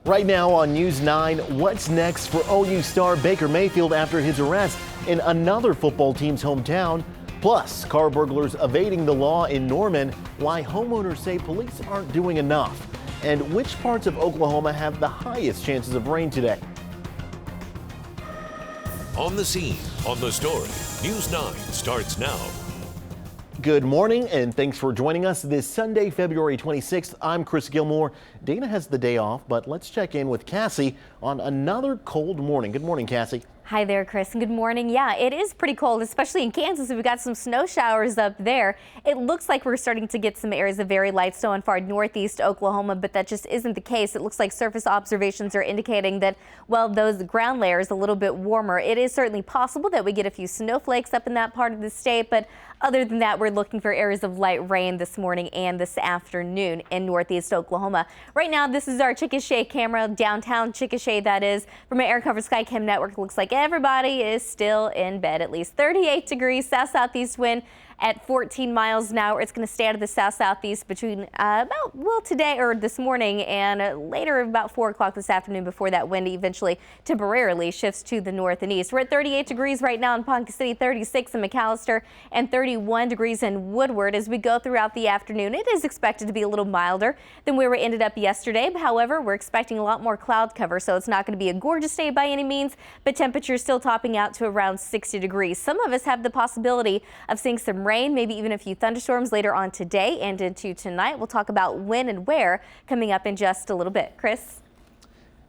Right now on News 9, what's next for OU star Baker Mayfield after his arrest in another football team's hometown? Plus, car burglars evading the law in Norman, why homeowners say police aren't doing enough, and which parts of Oklahoma have the highest chances of rain today. On the scene, on the story, News 9 starts now. Good morning and thanks for joining us this Sunday, February 26th. I'm Chris Gilmore. Dana has the day off, but let's check in with Cassie on another cold morning. Good morning, Cassie. Hi there, Chris, and good morning. Yeah, it is pretty cold, especially in Kansas. We've got some snow showers up there. It looks like we're starting to get some areas of very light snow in far northeast Oklahoma, but that just isn't the case. It looks like surface observations are indicating that, well, those ground layers a little bit warmer. It is certainly possible that we get a few snowflakes up in that part of the state, but other than that, we're looking for areas of light rain this morning and this afternoon in northeast Oklahoma. Right now, this is our Chickasha camera, downtown Chickasha, that is. From an air-covered Skycam network, it looks like everybody is still in bed. At least 38 degrees, south-southeast wind at 14 miles an hour. It's going to stay out of the south-southeast between today or this morning and later about 4 o'clock this afternoon before that wind eventually temporarily shifts to the north and east. We're at 38 degrees right now in Ponca City, 36 in McAllister, and 31 degrees in Woodward. As we go throughout the afternoon, it is expected to be a little milder than where we ended up yesterday. However, we're expecting a lot more cloud cover, so it's not going to be a gorgeous day by any means, but temperatures still topping out to around 60 degrees. Some of us have the possibility of seeing some rain, maybe even a few thunderstorms later on today and into tonight. We'll talk about when and where coming up in just a little bit. Chris?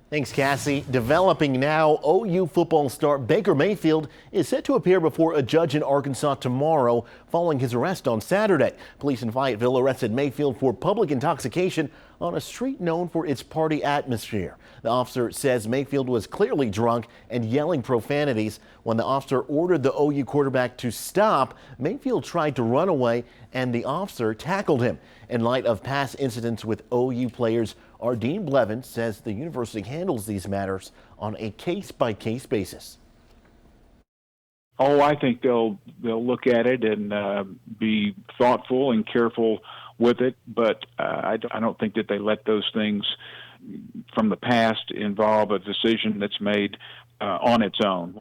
Thanks, Cassie. Developing now, OU football star Baker Mayfield is set to appear before a judge in Arkansas tomorrow following his arrest on Saturday. Police in Fayetteville arrested Mayfield for public intoxication on a street known for its party atmosphere. The officer says Mayfield was clearly drunk and yelling profanities. When the officer ordered the OU quarterback to stop, Mayfield tried to run away and the officer tackled him. In light of past incidents with OU players, Dean Blevins says the university handles these matters on a case-by-case basis. Oh, I think they'll look at it and be thoughtful and careful with it, but I don't think that they let those things from the past involve a decision that's made on its own.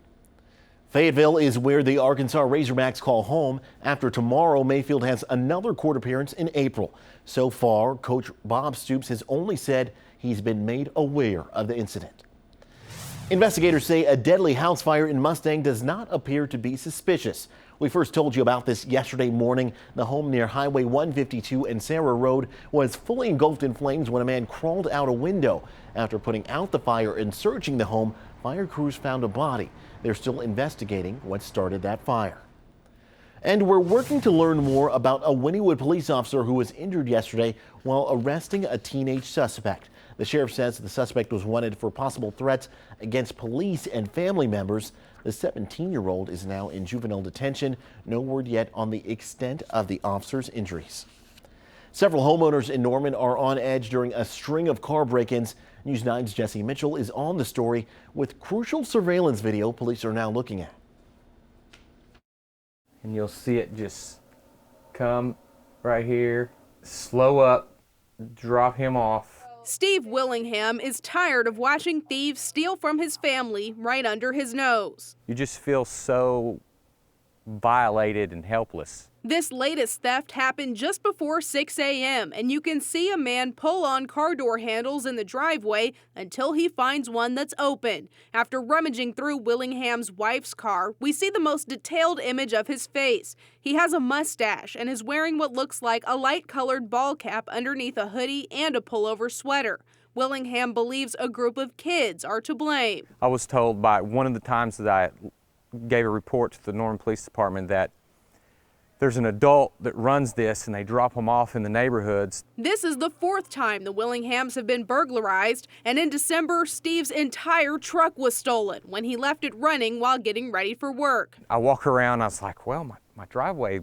Fayetteville is where the Arkansas Razorbacks call home. After tomorrow, Mayfield has another court appearance in April. So far, Coach Bob Stoops has only said he's been made aware of the incident. Investigators say a deadly house fire in Mustang does not appear to be suspicious. We first told you about this yesterday morning. The home near Highway 152 and Sarah Road was fully engulfed in flames when a man crawled out a window. After putting out the fire and searching the home, fire crews found a body. They're still investigating what started that fire. And we're working to learn more about a Wynnewood police officer who was injured yesterday while arresting a teenage suspect. The sheriff says the suspect was wanted for possible threats against police and family members. The 17-year-old is now in juvenile detention. No word yet on the extent of the officer's injuries. Several homeowners in Norman are on edge during a string of car break-ins. News 9's Jesse Mitchell is on the story with crucial surveillance video police are now looking at. And you'll see it just come right here, slow up, drop him off. Steve Willingham is tired of watching thieves steal from his family right under his nose. You just feel so violated and helpless. This latest theft happened just before 6 a.m. and you can see a man pull on car door handles in the driveway until he finds one that's open. After rummaging through Willingham's wife's car, we see the most detailed image of his face. He has a mustache and is wearing what looks like a light-colored ball cap underneath a hoodie and a pullover sweater. Willingham believes a group of kids are to blame. I was told by one of the times that I gave a report to the Norman Police Department that there's an adult that runs this and they drop them off in the neighborhoods. This is the fourth time the Willinghams have been burglarized, and in December, Steve's entire truck was stolen when he left it running while getting ready for work. I walk around, I was like, well, my driveway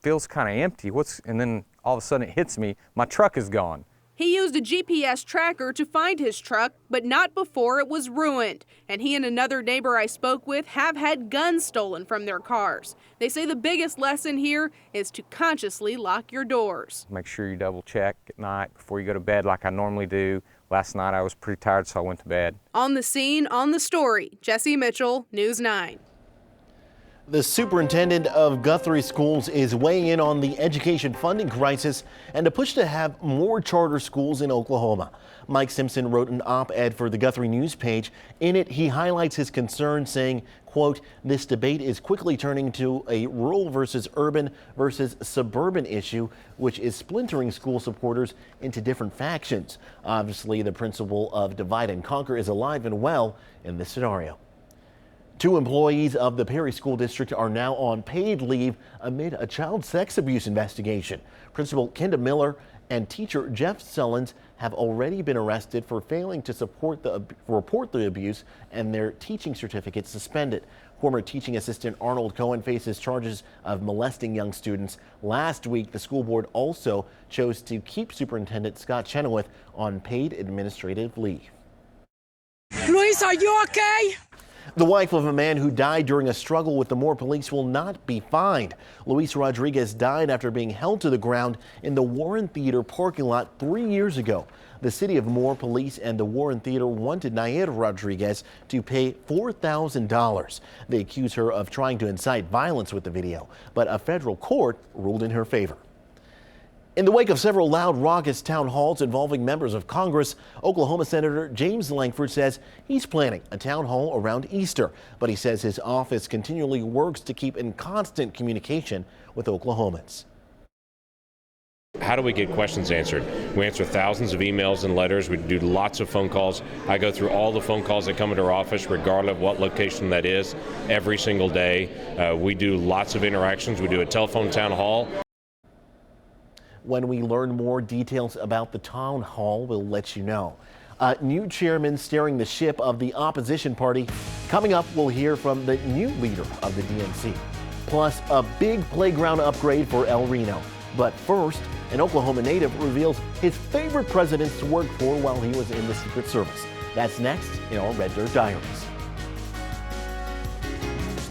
feels kind of empty. And then all of a sudden it hits me, my truck is gone. He used a GPS tracker to find his truck, but not before it was ruined. And he and another neighbor I spoke with have had guns stolen from their cars. They say the biggest lesson here is to consciously lock your doors. Make sure you double check at night before you go to bed like I normally do. last night I was pretty tired, so I went to bed. On the scene, on the story, Jesse Mitchell, News 9. The superintendent of Guthrie Schools is weighing in on the education funding crisis and a push to have more charter schools in Oklahoma. Mike Simpson wrote an op-ed for the Guthrie News page. In it, he highlights his concern, saying, quote, "This debate is quickly turning to a rural versus urban versus suburban issue, which is splintering school supporters into different factions." Obviously, the principle of divide and conquer is alive and well in this scenario. 2 employees of the Perry School District are now on paid leave amid a child sex abuse investigation. Principal Kenda and teacher Jeff Sullins have already been arrested for failing to report the abuse and their teaching certificates suspended. Former teaching assistant Arnold Cohen faces charges of molesting young students. Last week, the school board also chose to keep Superintendent Scott Chenoweth on paid administrative leave. Luis, are you okay? The wife of a man who died during a struggle with the Moore police will not be fined. Luis Rodriguez died after being held to the ground in the Warren Theater parking lot 3 years ago. The city of Moore police and the Warren Theater wanted Nair Rodriguez to pay $4,000. They accuse her of trying to incite violence with the video, but a federal court ruled in her favor. In the wake of several loud, raucous town halls involving members of Congress, Oklahoma Senator James Lankford says he's planning a town hall around Easter, but he says his office continually works to keep in constant communication with Oklahomans. How do we get questions answered? We answer thousands of emails and letters. We do lots of phone calls. I go through all the phone calls that come into our office, regardless of what location that is, every single day. We do lots of interactions. We do a telephone town hall. When we learn more details about the town hall, we'll let you know. New chairman steering the ship of the opposition party. Coming up, we'll hear from the new leader of the DNC. Plus, a big playground upgrade for El Reno. But first, an Oklahoma native reveals his favorite presidents to work for while he was in the Secret Service. That's next in our Red Dirt Diaries.